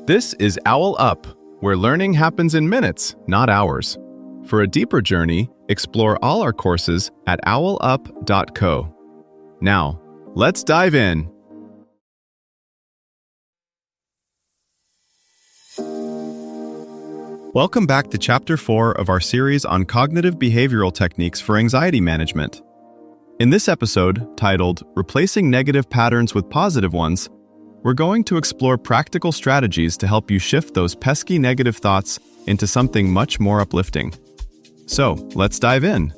This is OwlUp, where learning happens in minutes, not hours. For a deeper journey, explore all our courses at owlup.co. Now, let's dive in. Welcome back to Chapter 4 of our series on cognitive behavioral techniques for anxiety management. In this episode, titled Replacing Negative Patterns with Positive Ones, we're going to explore practical strategies to help you shift those pesky negative thoughts into something much more uplifting. So, let's dive in.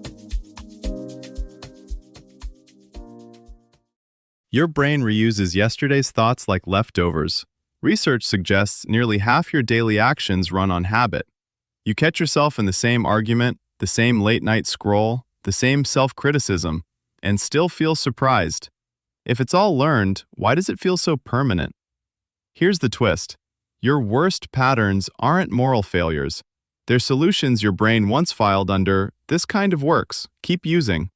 Your brain reuses yesterday's thoughts like leftovers. Research suggests nearly half your daily actions run on habit. You catch yourself in the same argument, the same late-night scroll, the same self-criticism, and still feel surprised. If it's all learned, why does it feel so permanent? Here's the twist. Your worst patterns aren't moral failures. They're solutions your brain once filed under, "This kind of works, keep using."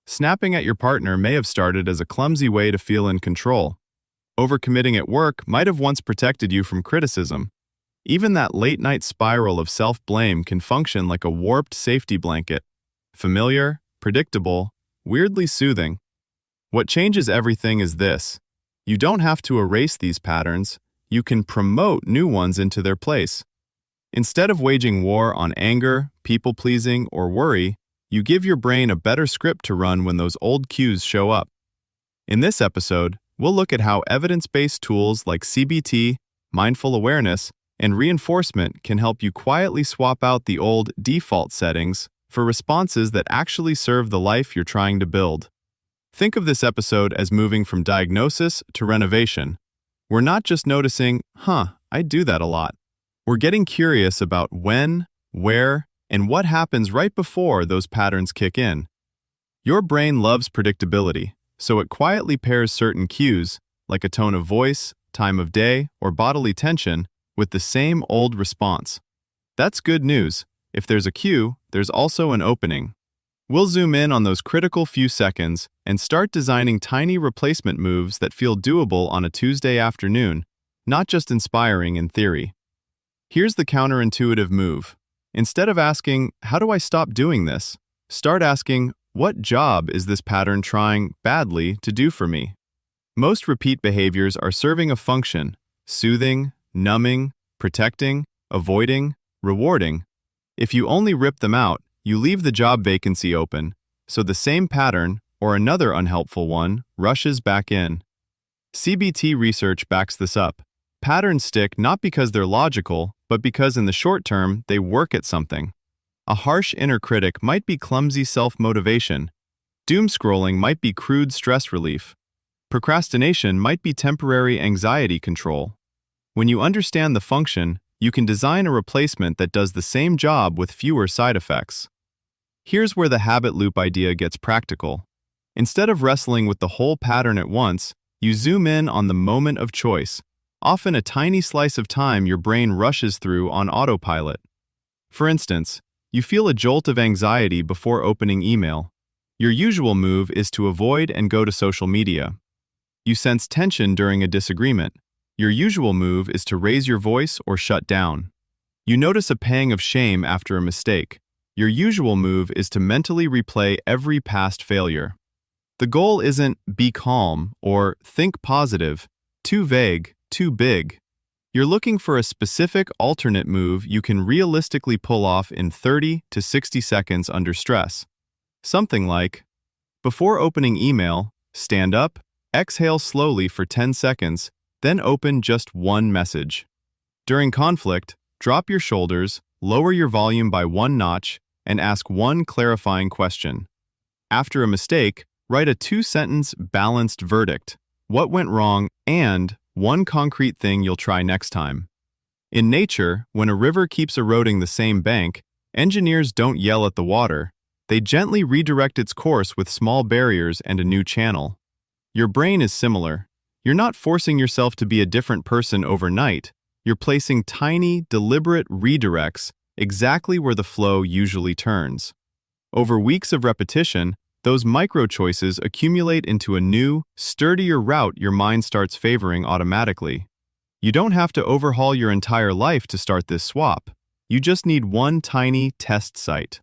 Snapping at your partner may have started as a clumsy way to feel in control. Overcommitting at work might have once protected you from criticism. Even that late-night spiral of self-blame can function like a warped safety blanket. Familiar, predictable, weirdly soothing. What changes everything is this. You don't have to erase these patterns. You can promote new ones into their place. Instead of waging war on anger, people-pleasing, or worry, you give your brain a better script to run when those old cues show up. In this episode, we'll look at how evidence-based tools like CBT, mindful awareness, and reinforcement can help you quietly swap out the old default settings for responses that actually serve the life you're trying to build. Think of this episode as moving from diagnosis to renovation. We're not just noticing, I do that a lot. We're getting curious about when, where, and what happens right before those patterns kick in. Your brain loves predictability, so it quietly pairs certain cues, like a tone of voice, time of day, or bodily tension, with the same old response. That's good news. If there's a cue, there's also an opening. We'll zoom in on those critical few seconds and start designing tiny replacement moves that feel doable on a Tuesday afternoon, not just inspiring in theory. Here's the counterintuitive move. Instead of asking, "How do I stop doing this?" start asking, "What job is this pattern trying badly to do for me?" Most repeat behaviors are serving a function: soothing, numbing, protecting, avoiding, rewarding. If you only rip them out, you leave the job vacancy open, so the same pattern, or another unhelpful one, rushes back in. CBT research backs this up. Patterns stick not because they're logical, but because in the short term, they work at something. A harsh inner critic might be clumsy self-motivation. Doom scrolling might be crude stress relief. Procrastination might be temporary anxiety control. When you understand the function, you can design a replacement that does the same job with fewer side effects. Here's where the habit loop idea gets practical. Instead of wrestling with the whole pattern at once, you zoom in on the moment of choice, often a tiny slice of time your brain rushes through on autopilot. For instance, you feel a jolt of anxiety before opening email. Your usual move is to avoid and go to social media. You sense tension during a disagreement. Your usual move is to raise your voice or shut down. You notice a pang of shame after a mistake. Your usual move is to mentally replay every past failure. The goal isn't "be calm" or "think positive," too vague, too big. You're looking for a specific alternate move you can realistically pull off in 30 to 60 seconds under stress. Something like, before opening email, stand up, exhale slowly for 10 seconds, then open just one message. During conflict, drop your shoulders, lower your volume by one notch, and ask one clarifying question. After a mistake, write a 2-sentence balanced verdict. What went wrong and one concrete thing you'll try next time. In nature, when a river keeps eroding the same bank, engineers don't yell at the water. They gently redirect its course with small barriers and a new channel. Your brain is similar. You're not forcing yourself to be a different person overnight. You're placing tiny, deliberate redirects exactly where the flow usually turns. Over weeks of repetition, those micro-choices accumulate into a new, sturdier route your mind starts favoring automatically. You don't have to overhaul your entire life to start this swap. You just need one tiny test site.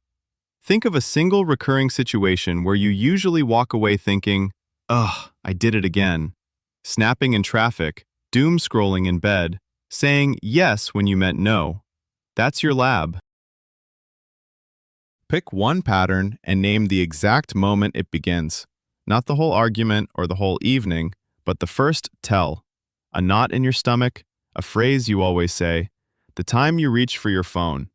Think of a single recurring situation where you usually walk away thinking, "Ugh, I did it again." Snapping in traffic, doom scrolling in bed, saying yes when you meant no. That's your lab. Pick one pattern and name the exact moment it begins. Not the whole argument or the whole evening, but the first tell. A knot in your stomach, a phrase you always say, the time you reach for your phone.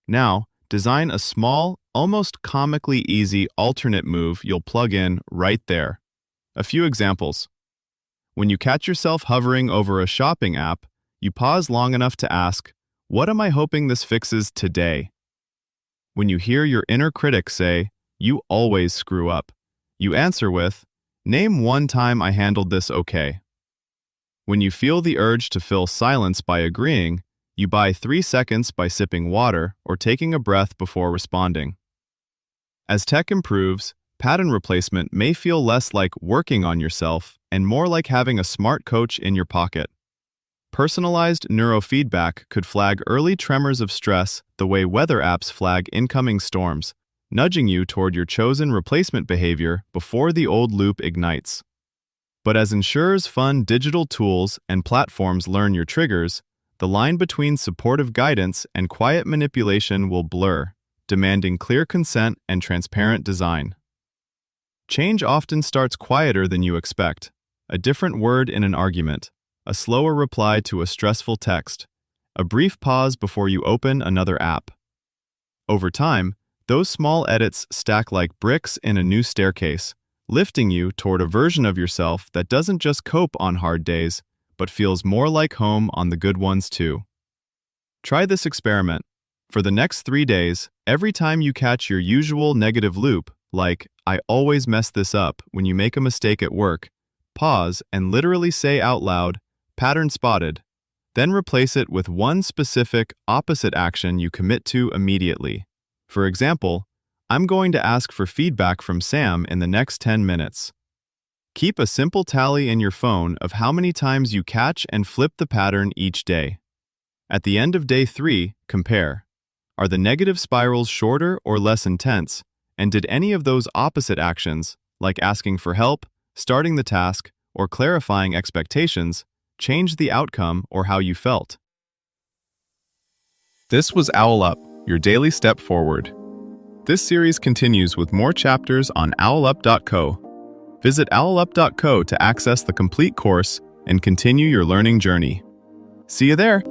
Now, design a small, almost comically easy alternate move you'll plug in right there. A few examples. When you catch yourself hovering over a shopping app, you pause long enough to ask, "What am I hoping this fixes today?" When you hear your inner critic say, "You always screw up," you answer with, "Name one time I handled this okay." When you feel the urge to fill silence by agreeing, you buy 3 seconds by sipping water or taking a breath before responding. As tech improves, pattern replacement may feel less like working on yourself and more like having a smart coach in your pocket. Personalized neurofeedback could flag early tremors of stress the way weather apps flag incoming storms, nudging you toward your chosen replacement behavior before the old loop ignites. But as insurers fund digital tools and platforms learn your triggers, the line between supportive guidance and quiet manipulation will blur, demanding clear consent and transparent design. Change often starts quieter than you expect. A different word in an argument, a slower reply to a stressful text, a brief pause before you open another app. Over time, those small edits stack like bricks in a new staircase, lifting you toward a version of yourself that doesn't just cope on hard days, but feels more like home on the good ones too. Try this experiment. For the next 3 days, every time you catch your usual negative loop, like, "I always mess this up" when you make a mistake at work, pause and literally say out loud, "Pattern spotted." Then replace it with one specific, opposite action you commit to immediately. For example, "I'm going to ask for feedback from Sam in the next 10 minutes. Keep a simple tally in your phone of how many times you catch and flip the pattern each day. At the end of day 3, compare. Are the negative spirals shorter or less intense? And did any of those opposite actions, like asking for help, starting the task, or clarifying expectations, change the outcome or how you felt? This was OwlUp, your daily step forward. This series continues with more chapters on OwlUp.co. Visit OwlUp.co to access the complete course and continue your learning journey. See you there!